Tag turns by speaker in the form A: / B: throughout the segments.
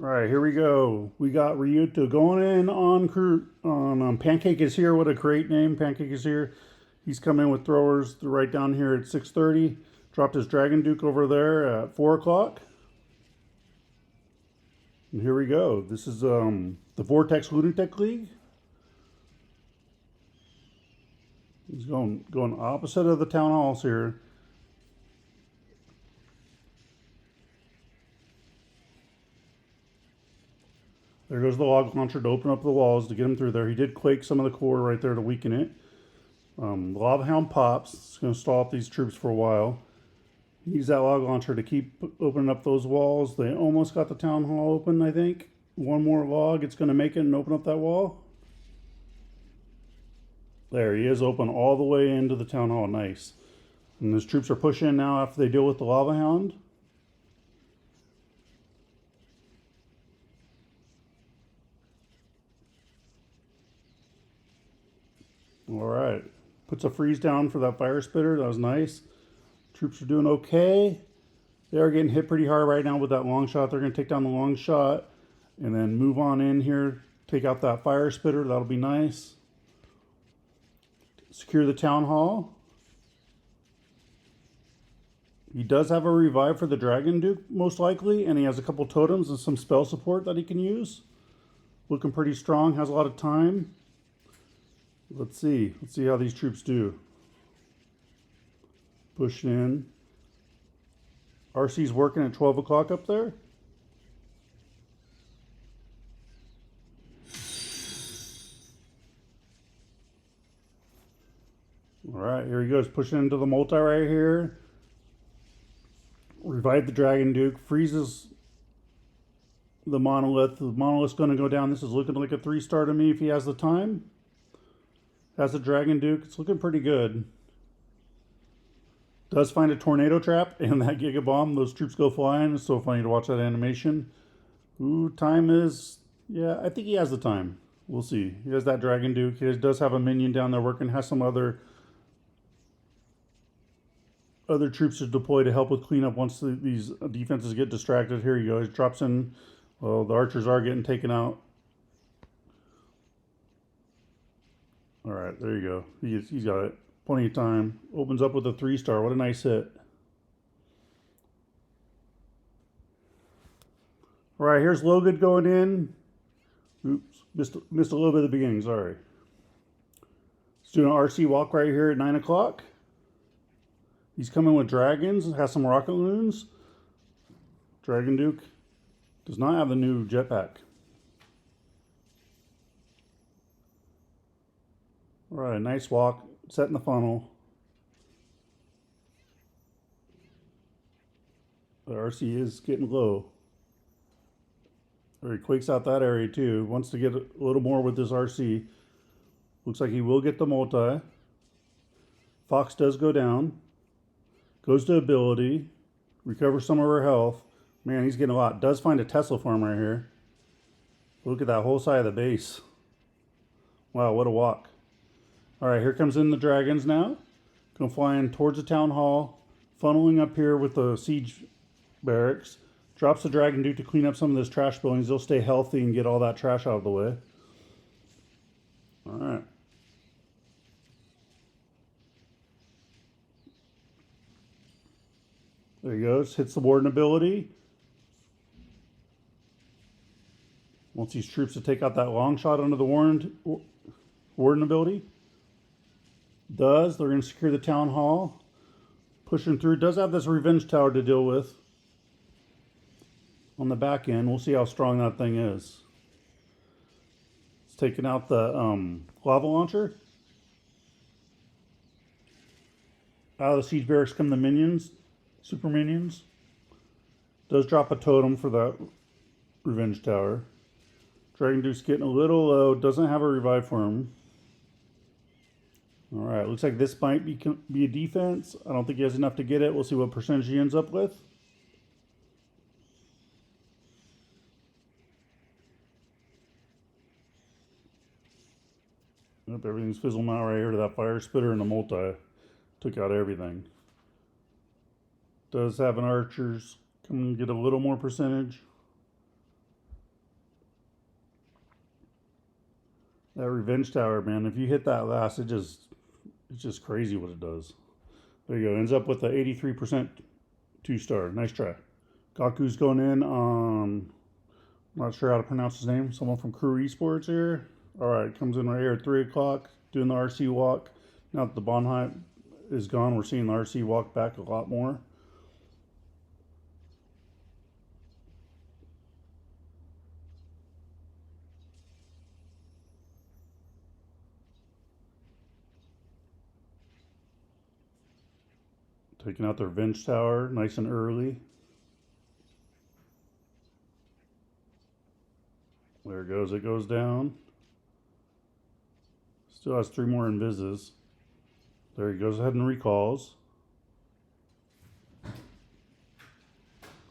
A: Right, here we go. We got Ryuta going in on Pancake is here. What a great name, Pancake is here. He's come in with throwers right down here at 6:30. Dropped his Dragon Duke over there at 4 o'clock. And here we go. This is the Vortex Lunatic League. He's going opposite of the town halls here. There goes the log launcher to open up the walls to get him through there. He did quake some of the core right there to weaken it. The Lava Hound pops. It's going to stall up these troops for a while. Use that log launcher to keep opening up those walls. They almost got the town hall open, I think. One more log. It's going to make it and open up that wall. There, he is open all the way into the town hall. Nice. And his troops are pushing in now after they deal with the Lava Hound. All right. Puts a freeze down for that fire spitter. That was nice. Troops are doing okay. They are getting hit pretty hard right now with that long shot. They're going to take down the long shot and then move on in here. Take out that fire spitter. That'll be nice. Secure the town hall. He does have a revive for the Dragon Duke, most likely, and he has a couple totems and some spell support that he can use. Looking pretty strong. Has a lot of time. Let's see. Let's see how these troops do. Pushing in. RC's working at 12 o'clock up there. All right, here he goes. Pushing into the multi right here. Revive the Dragon Duke. Freezes the monolith. The monolith's going to go down. This is looking like a 3-star to me if he has the time. Has a Dragon Duke. It's looking pretty good. Does find a tornado trap and that Giga Bomb. Those troops go flying. It's so funny to watch that animation. Ooh, time is... Yeah, I think he has the time. We'll see. He has that Dragon Duke. He does have a minion down there working. Has some other troops to deploy to help with cleanup once these defenses get distracted. Here you go. He drops in. Well, the archers are getting taken out. All right, there you go. He's got it. Plenty of time. Opens up with a 3-star. What a nice hit. All right, here's Logan going in. Oops, missed a little bit at the beginning. Sorry. He's doing an RC walk right here at 9 o'clock. He's coming with dragons. Has some rocket loons. Dragon Duke does not have the new jetpack. All right, nice walk. Setting the funnel. The RC is getting low. Or he quakes out that area too. Wants to get a little more with this RC. Looks like he will get the multi. Fox does go down. Goes to ability. Recovers some of her health. Man, he's getting a lot. Does find a Tesla farm right here. Look at that whole side of the base. Wow, what a walk. All right, here comes in the dragons now. Going to fly in towards the town hall. Funneling up here with the siege barracks. Drops the Dragon Duke to clean up some of those trash buildings. They'll stay healthy and get all that trash out of the way. All right. There he goes. Hits the warden ability. Wants these troops to take out that long shot under the warden ability. Does. They're going to secure the town hall. Pushing through. Does have this revenge tower to deal with on the back end. We'll see how strong that thing is. It's taking out the lava launcher. Out of the siege barracks come the minions. Super minions. Does drop a totem for that revenge tower. Dragon Duke's getting a little low. Doesn't have a revive for him. All right, looks like this might be a defense. I don't think he has enough to get it. We'll see what percentage he ends up with. Yep, everything's fizzling out right here to that fire spitter and the multi. Took out everything. Does have an archers come and get a little more percentage. That Revenge Tower, man, if you hit that last, it's just crazy what it does. There you go. Ends up with the 83% 2-star. Nice try. Gaku's going in. Not sure how to pronounce his name. Someone from Krewe Esports here. All right, comes in right here at 3 o'clock, doing the RC walk. Now that the bond hype is gone, we're seeing the RC walk back a lot more. Taking out their Revenge Tower nice and early. There it goes. It goes down. Still has 3 more invises. There he goes ahead and recalls.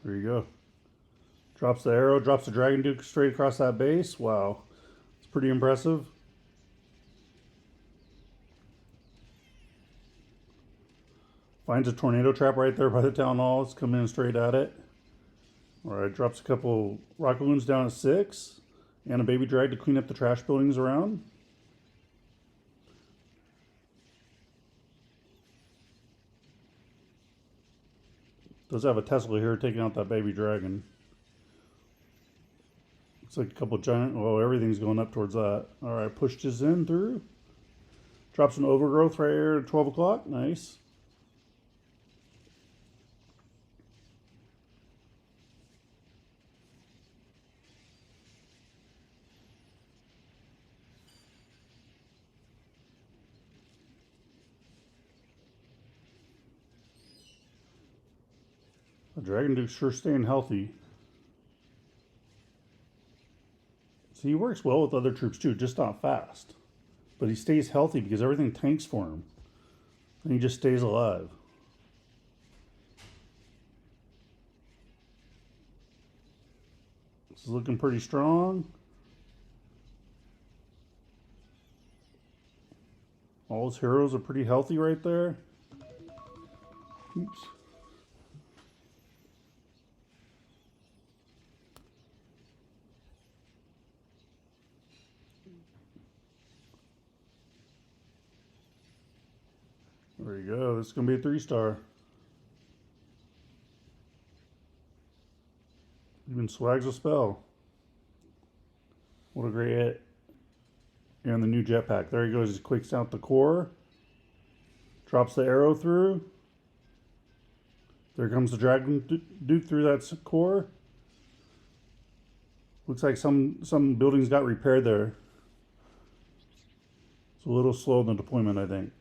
A: There you go. Drops the arrow, drops the Dragon Duke straight across that base. Wow. It's pretty impressive. Finds a tornado trap right there by the town hall. It's coming in straight at it. Alright, drops a couple rocket balloons down at 6. And a baby drag to clean up the trash buildings around. Does have a Tesla here taking out that baby dragon. Looks like a couple giant, well, everything's going up towards that. Alright, pushed his in through. Drops an overgrowth right here at 12 o'clock. Nice. The Dragon Duke's sure staying healthy. See, he works well with other troops too, just not fast. But he stays healthy because everything tanks for him. And he just stays alive. This is looking pretty strong. All his heroes are pretty healthy right there. Oops. There you go. This is going to be a 3-star. Even swags a spell. What a great hit. And the new jetpack. There he goes. He quakes out the core. Drops the arrow through. There comes the Dragon Duke through that core. Looks like some buildings got repaired there. It's a little slow in the deployment, I think.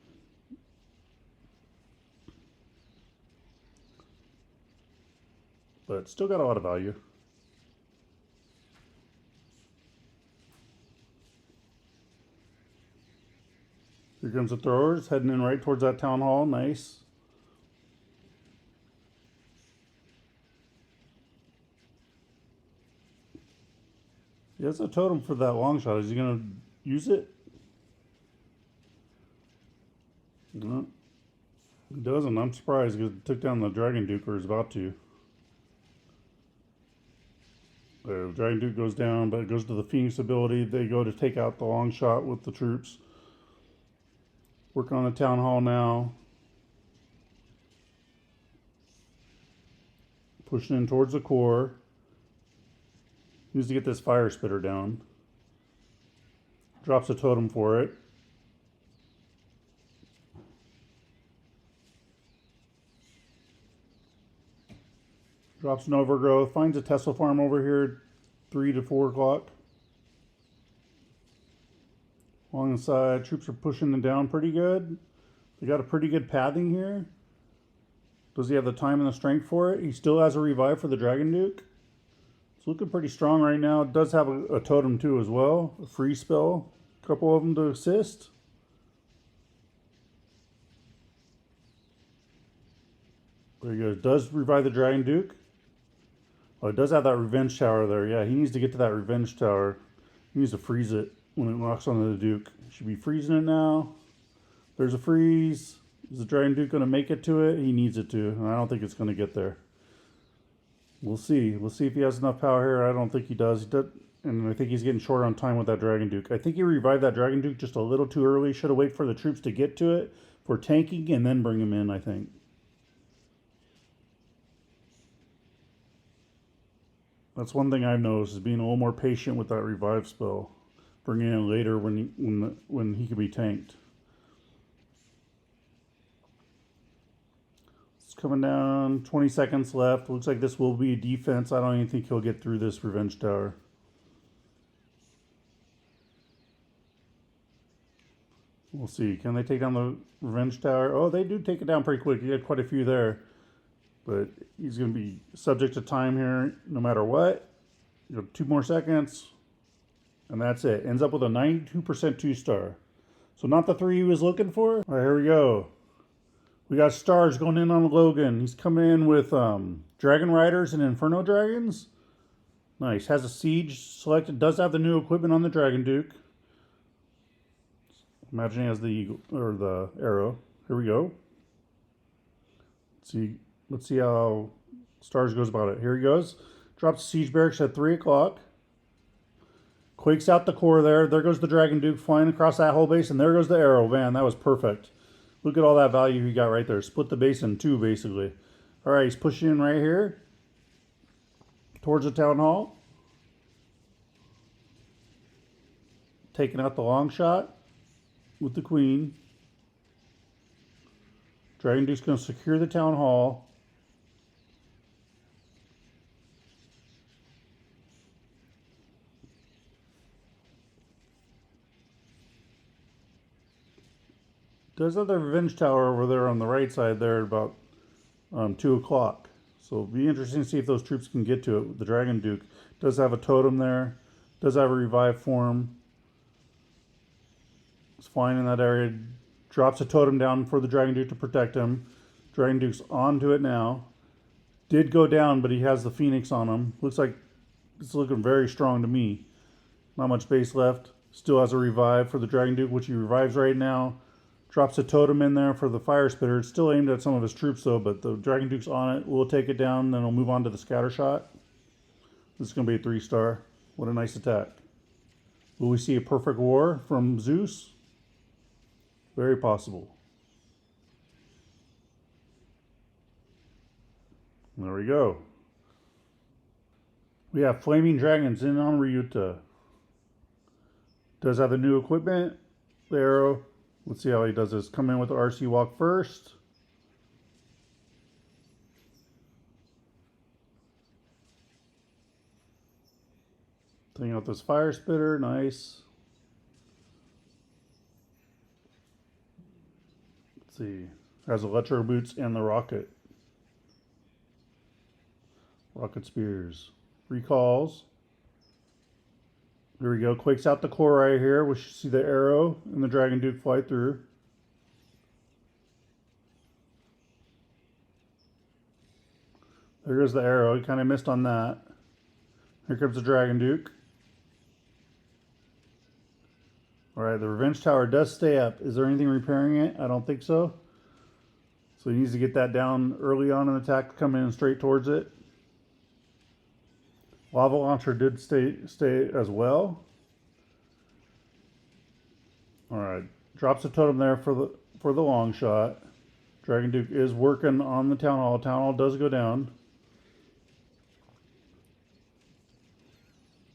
A: But still got a lot of value. Here comes the throwers, heading in right towards that town hall. Nice. He has a totem for that long shot. Is he going to use it? No. He doesn't. I'm surprised because it took down the Dragon Duke, or is about to. The Dragon Duke goes down, but it goes to the Phoenix ability. They go to take out the long shot with the troops. Working on the town hall now. Pushing in towards the core. Needs to get this fire spitter down. Drops a totem for it. Drops an overgrowth. Finds a Tesla farm over here, 3 to 4 o'clock. Along the side, troops are pushing them down pretty good. They got a pretty good pathing here. Does he have the time and the strength for it? He still has a revive for the Dragon Duke. It's looking pretty strong right now. It does have a totem too as well. A free spell. A couple of them to assist. There he goes. Does revive the Dragon Duke. Oh, it does have that Revenge Tower there. Yeah, he needs to get to that Revenge Tower. He needs to freeze it when it locks onto the Duke. Should be freezing it now. There's a freeze. Is the Dragon Duke going to make it to it? He needs it to. And I don't think it's going to get there. We'll see. We'll see if he has enough power here. I don't think he does. And I think he's getting short on time with that Dragon Duke. I think he revived that Dragon Duke just a little too early. Should have waited for the troops to get to it for tanking and then bring him in, I think. That's one thing I've noticed, is being a little more patient with that revive spell. Bringing it in later when he can be tanked. It's coming down, 20 seconds left. Looks like this will be a defense. I don't even think he'll get through this Revenge Tower. We'll see. Can they take down the Revenge Tower? Oh, they do take it down pretty quick. You had quite a few there. But he's going to be subject to time here no matter what. 2 more seconds. And that's it. Ends up with a 92% 2-star. So not the 3 he was looking for. All right, here we go. We got stars going in on Logan. He's coming in with Dragon Riders and Inferno Dragons. Nice. Has a Siege selected. Does have the new equipment on the Dragon Duke. Imagine he has the eagle, or the arrow. Here we go. Let's see how Stars goes about it. Here he goes. Drops Siege Barracks at 3 o'clock. Quakes out the core there. There goes the Dragon Duke flying across that whole base. And there goes the arrow. Man, that was perfect. Look at all that value he got right there. Split the base in 2, basically. All right, he's pushing in right here. Towards the Town Hall. Taking out the long shot with the Queen. Dragon Duke's going to secure the Town Hall. There's another Revenge Tower over there on the right side there at about 2 o'clock. So it'll be interesting to see if those troops can get to it. The Dragon Duke does have a totem there. Does have a revive form. It's flying in that area. Drops a totem down for the Dragon Duke to protect him. Dragon Duke's onto it now. Did go down, but he has the Phoenix on him. Looks like it's looking very strong to me. Not much base left. Still has a revive for the Dragon Duke, which he revives right now. Drops a totem in there for the Fire Spitter. It's still aimed at some of his troops, though, but the Dragon Duke's on it. We'll take it down, then we'll move on to the Scatter Shot. This is going to be a 3-star. What a nice attack. Will we see a perfect war from Zeus? Very possible. There we go. We have Flaming Dragons in on Ryuta. Does have the new equipment. The arrow. Let's see how he does this. Come in with the RC walk first. Taking out this Fire Spitter. Nice. Let's see. Has Electro Boots and the Rocket. Rocket Spears. Recalls. There we go. Quakes out the core right here. We should see the arrow and the Dragon Duke fly through. There goes the arrow. He kind of missed on that. Here comes the Dragon Duke. Alright, the Revenge Tower does stay up. Is there anything repairing it? I don't think so. So he needs to get that down early on in the attack, come in straight towards it. Lava Launcher did stay as well. Alright, drops a totem there for the long shot. Dragon Duke is working on the Town Hall. Town Hall does go down.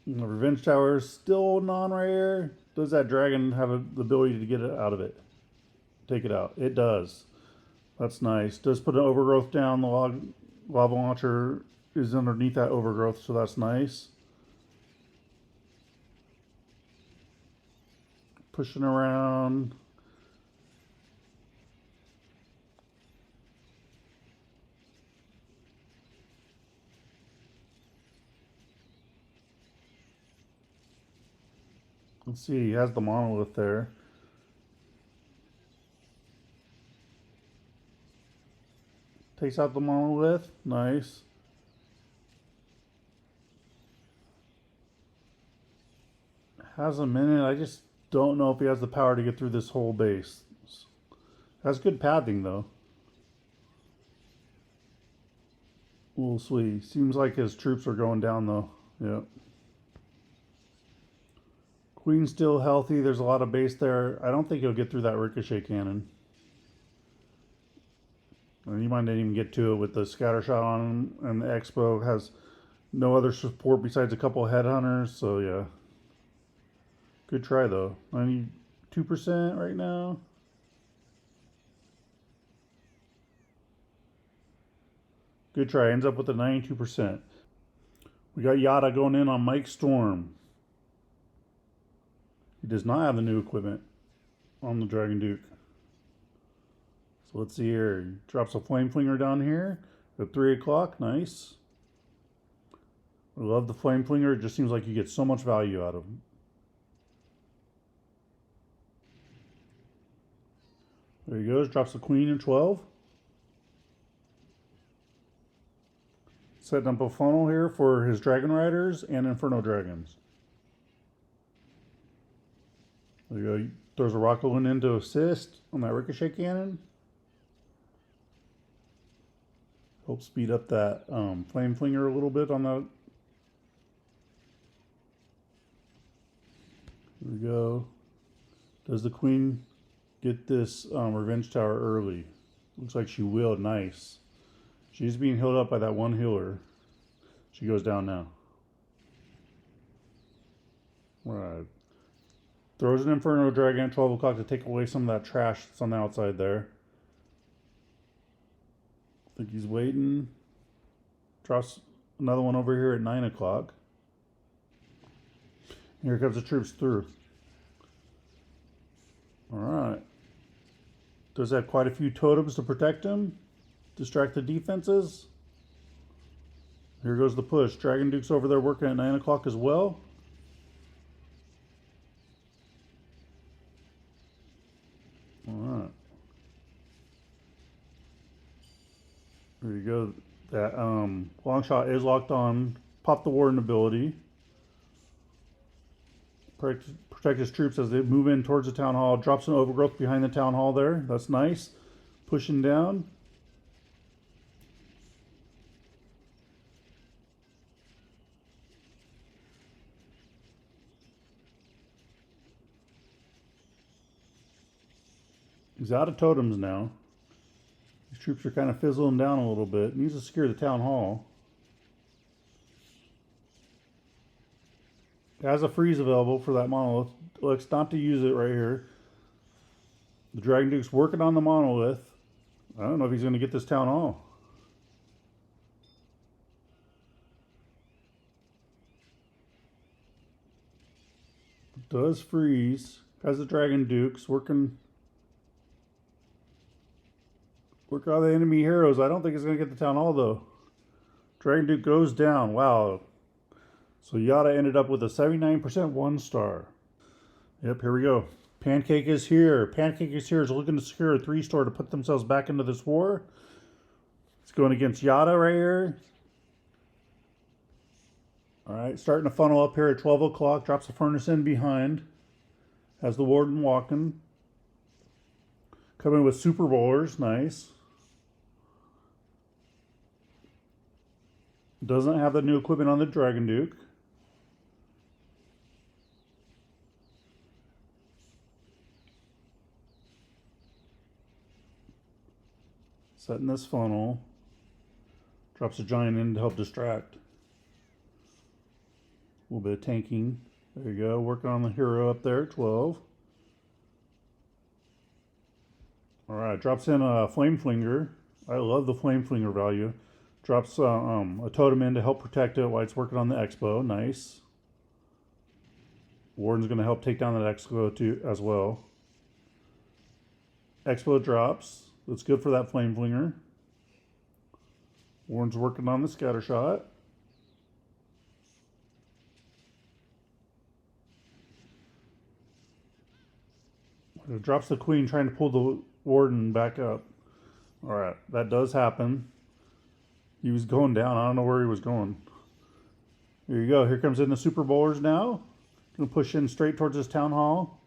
A: And the Revenge Tower is still holding on right here. Does that dragon have the ability to get it out of it? Take it out. It does. That's nice. Does put an overgrowth down. The lava launcher is underneath that overgrowth, so that's nice. Pushing around. Let's see, he has the monolith there. Takes out the monolith. Nice. Has a minute. I just don't know if he has the power to get through this whole base. Has good padding though. We'll see. Seems like his troops are going down though. Yep. Queen's still healthy. There's a lot of base there. I don't think he'll get through that ricochet cannon. And you might not even get to it with the scatter shot on him. And the Expo has no other support besides a couple of headhunters. So yeah. Good try though. 92% right now. Good try. Ends up with a 92%. We got Yatta going in on Mike Storm. He does not have the new equipment on the Dragon Duke. So let's see here. He drops a flame flinger down here at 3 o'clock. Nice. I love the flame flinger. It just seems like you get so much value out of him. There he goes. Drops the queen in 12. Setting up a funnel here for his Dragon Riders and Inferno Dragons. There you go. He throws a rocket one in to assist on that ricochet cannon. Help speed up that flame flinger a little bit on that. Here we go. Does the queen get this revenge tower early? Looks like she will. Nice. She's being healed up by that one healer. She goes down now. All right. Throws an Inferno Dragon at 12 o'clock to take away some of that trash that's on the outside there. I think he's waiting. Drops another one over here at 9 o'clock. Here comes the troops through. All right. Does have quite a few totems to protect him. Distract the defenses. Here goes the push. Dragon Duke's over there working at 9 o'clock as well. Alright. There you go. That long shot is locked on. Pop the warden ability. Protect his troops as they move in towards the town hall. Drops an overgrowth behind the town hall there. That's nice. Pushing down. He's out of totems now. These troops are kind of fizzling down a little bit. Needs to secure the town hall. Has a freeze available for that monolith. Looks not to use it right here. The Dragon Duke's working on the monolith. I don't know if he's going to get this town hall. Does freeze. Has the Dragon Dukes working on the enemy heroes. I don't think it's going to get the town hall though. Dragon Duke goes down. Wow. So Yatta ended up with a 79% 1 star. Yep, here we go. Pancake is here. Pancake is here. Is looking to secure a 3-star to put themselves back into this war. It's going against Yatta right here. Alright, starting to funnel up here at 12 o'clock. Drops the furnace in behind. Has the warden walking. Coming with super bowlers. Nice. Doesn't have the new equipment on the Dragon Duke. Setting this funnel. Drops a giant in to help distract. A little bit of tanking. There you go. Working on the hero up there, 12. Alright, drops in a flame flinger. I love the flame flinger value. Drops a totem in to help protect it while it's working on the Expo. Nice. Warden's going to help take down that Expo too, as well. Expo drops. That's good for that flame flinger. Warden's working on the scatter shot. It drops the queen trying to pull the warden back up. Alright, that does happen. He was going down. I don't know where he was going. Here you go. Here comes in the super bowlers now. Going to push in straight towards this town hall.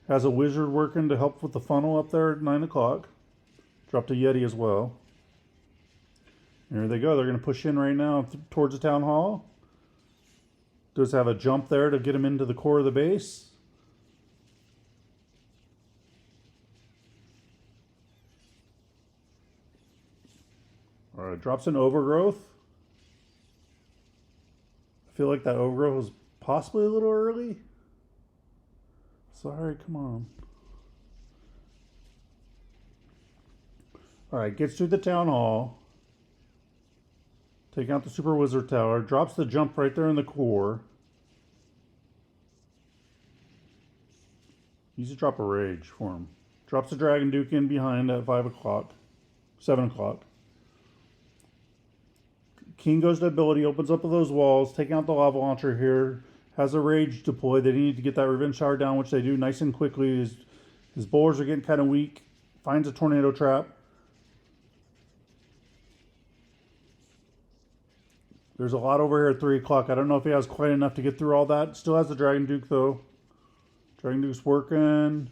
A: Has a wizard working to help with the funnel up there at 9 o'clock. Dropped a Yeti as well. Here they go. They're going to push in right now towards the town hall. Does have a jump there to get him into the core of the base. All right, drops an overgrowth. I feel like that overgrowth was possibly a little early. Sorry, come on. All right, gets through the town hall. Taking out the Super Wizard Tower. Drops the jump right there in the core. Needs to drop a rage for him. Drops the Dragon Duke in behind at 5 o'clock. 7 o'clock. King goes to ability, opens up those walls, taking out the lava launcher here. Has a rage deployed. They need to get that revenge tower down, which they do nice and quickly. His bowlers are getting kind of weak. Finds a tornado trap. There's a lot over here at 3 o'clock. I don't know if he has quite enough to get through all that. Still has the Dragon Duke, though. Dragon Duke's working.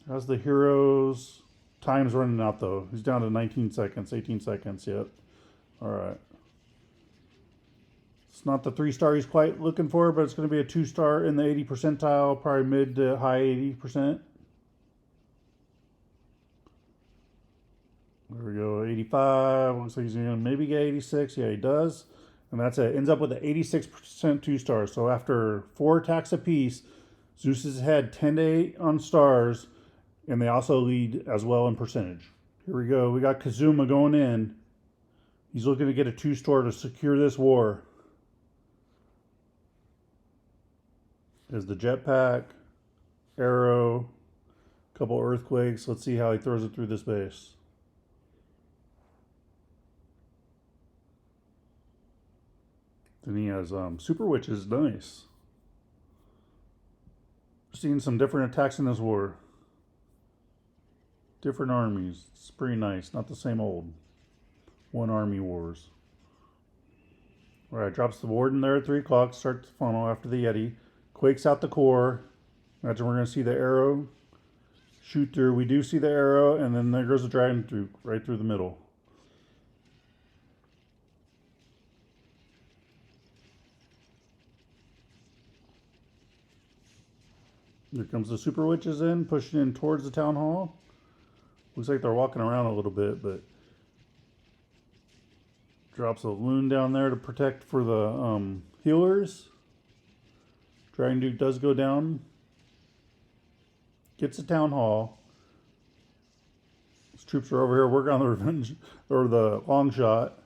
A: Has the heroes. Time's running out, though. He's down to 19 seconds, 18 seconds yet. All right. It's not the 3-star he's quite looking for, but it's going to be a 2-star in the 80 percentile, probably mid to high 80%. There we go, 85. Looks like he's going to maybe get 86. Yeah, he does. And that's it. Ends up with an 86% 2-star. So after 4 attacks apiece, Zeus has had 10 to 8 on stars, and they also lead as well in percentage. Here we go. We got Kazuma going in. He's looking to get a 2-star to secure this war. There's the jetpack, arrow, couple earthquakes. Let's see how he throws it through this base. Then he has super witches. Nice. Seeing some different attacks in this war. Different armies. It's pretty nice. Not the same old one army wars. Alright, drops the warden there at 3 o'clock. Starts the funnel after the Yeti. Quakes out the core. Imagine we're going to see the arrow shoot through. We do see the arrow, and then there goes the dragon through, right through the middle. Here comes the super witches in, pushing in towards the town hall. Looks like they're walking around a little bit, but drops a loon down there to protect for the healers. Dragon Duke does go down. Gets the town hall. His troops are over here working on the revenge or the long shot.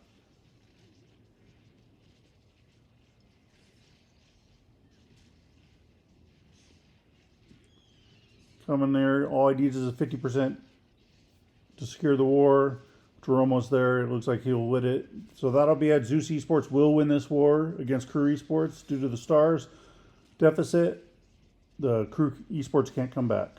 A: Coming there. All he needs is a 50% to secure the war. We're almost there. It looks like he'll win it. So that'll be it. Zeus Esports will win this war against Krewe Esports due to the stars deficit. The Krewe Esports can't come back.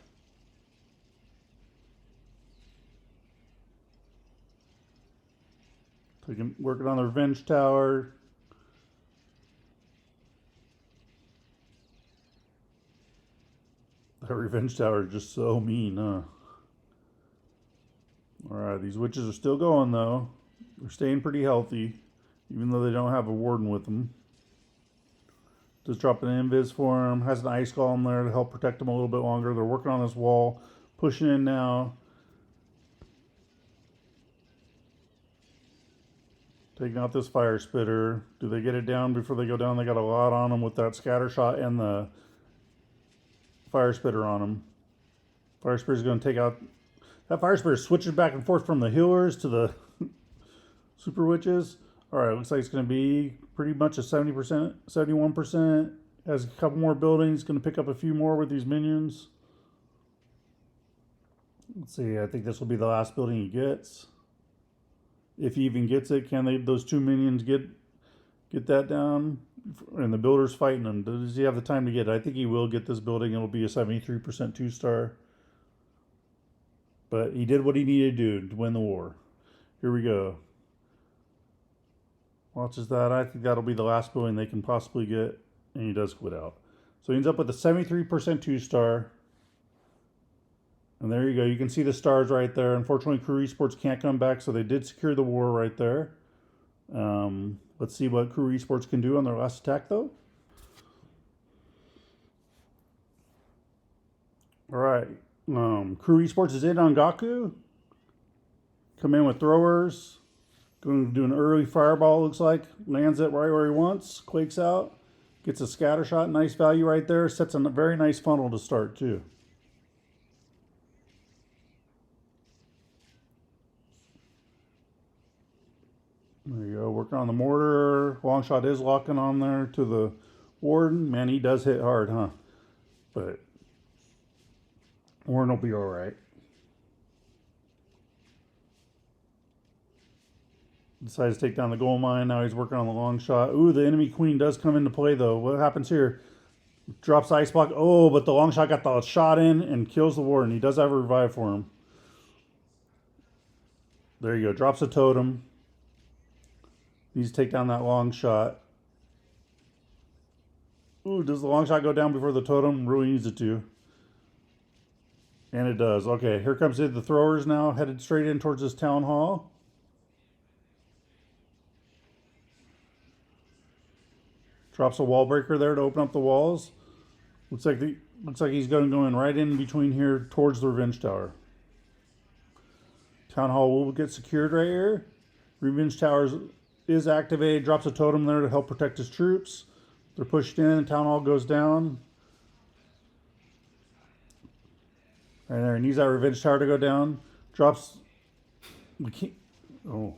A: Working on the revenge tower. That revenge tower is just so mean, huh? Alright, these witches are still going, though. They're staying pretty healthy, even though they don't have a warden with them. Just dropping an invis for him. Has an ice golem there to help protect them a little bit longer. They're working on this wall. Pushing in now. Taking out this fire spitter. Do they get it down before they go down? They got a lot on them with that scatter shot and the fire spitter on them. Fire spitter is going to take out... That fire spitter switches back and forth from the healers to the super witches. Alright, looks like it's going to be pretty much a 70%, 71%. Has a couple more buildings. Going to pick up a few more with these minions. Let's see, I think this will be the last building he gets. If he even gets it, can those 2 minions get that down? And the builder's fighting him. Does he have the time to get it? I think he will get this building. It'll be a 73% 2-star. But he did what he needed to do to win the war. Here we go. Watches that. I think that'll be the last building they can possibly get. And he does quit out. So he ends up with a 73% 2-star. And there you go. You can see the stars right there. Unfortunately, Krewe Esports can't come back, so they did secure the war right there. Let's see what Krewe Esports can do on their last attack, though. All right. Krewe Esports is in on Gaku. Come in with throwers. Going to do an early fireball, looks like. Lands it right where he wants. Quakes out. Gets a scatter shot. Nice value right there. Sets a very nice funnel to start, too. There you go, working on the mortar. Long shot is locking on there to the Warden. Man, he does hit hard, huh? But Warden will be all right. Decides to take down the gold mine. Now he's working on the long shot. Ooh, the enemy queen does come into play, though. What happens here? Drops the ice block. Oh, but the long shot got the shot in and kills the Warden. He does have a revive for him. There you go. Drops a totem. Needs to take down that long shot. Ooh, does the long shot go down before the totem? Really needs it to. And it does. Okay, here comes the throwers now, headed straight in towards this town hall. Drops a wall breaker there to open up the walls. Looks like he's going to go in right in between here towards the Revenge Tower. Town hall will get secured right here. Revenge Towers is activated, drops a totem there to help protect his troops. They're pushed in, town hall goes down. Right there, he needs that Revenge Tower to go down. Drops the key. Oh.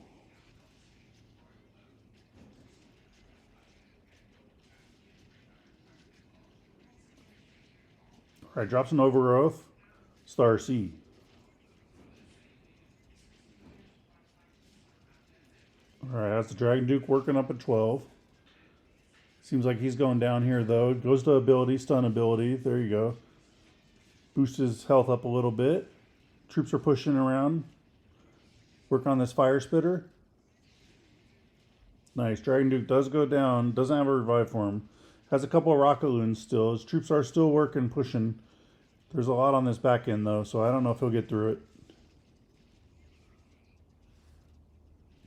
A: Alright, drops an Overgrowth. Star C. Alright, that's the Dragon Duke working up at 12. Seems like he's going down here, though. Goes to ability, stun ability. There you go. Boosts his health up a little bit. Troops are pushing around. Work on this Fire Spitter. Nice. Dragon Duke does go down. Doesn't have a revive for him. Has a couple of rocket loons still. His troops are still working, pushing. There's a lot on this back end, though, so I don't know if he'll get through it.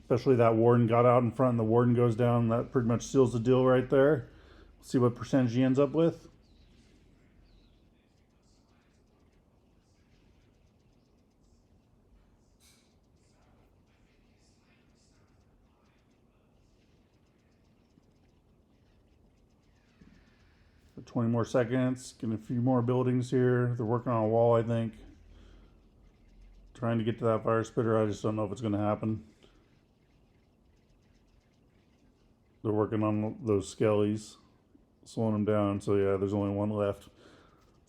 A: Especially that Warden got out in front and the Warden goes down. That pretty much seals the deal right there. Let's see what percentage he ends up with. For 20 more seconds. Getting a few more buildings here. They're working on a wall, I think. Trying to get to that Fire Spitter. I just don't know if it's going to happen. They're working on those skellies, slowing them down. So yeah, there's only one left.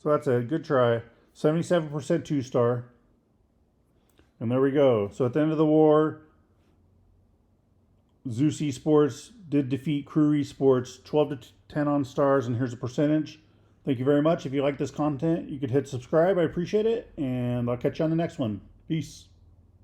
A: So that's a good try. 77% 2-star. And there we go. So at the end of the war, Zeus Esports did defeat Krewe Esports 12 to 10 on stars. And here's a percentage. Thank you very much. If you like this content, you could hit subscribe. I appreciate it. And I'll catch you on the next one. Peace.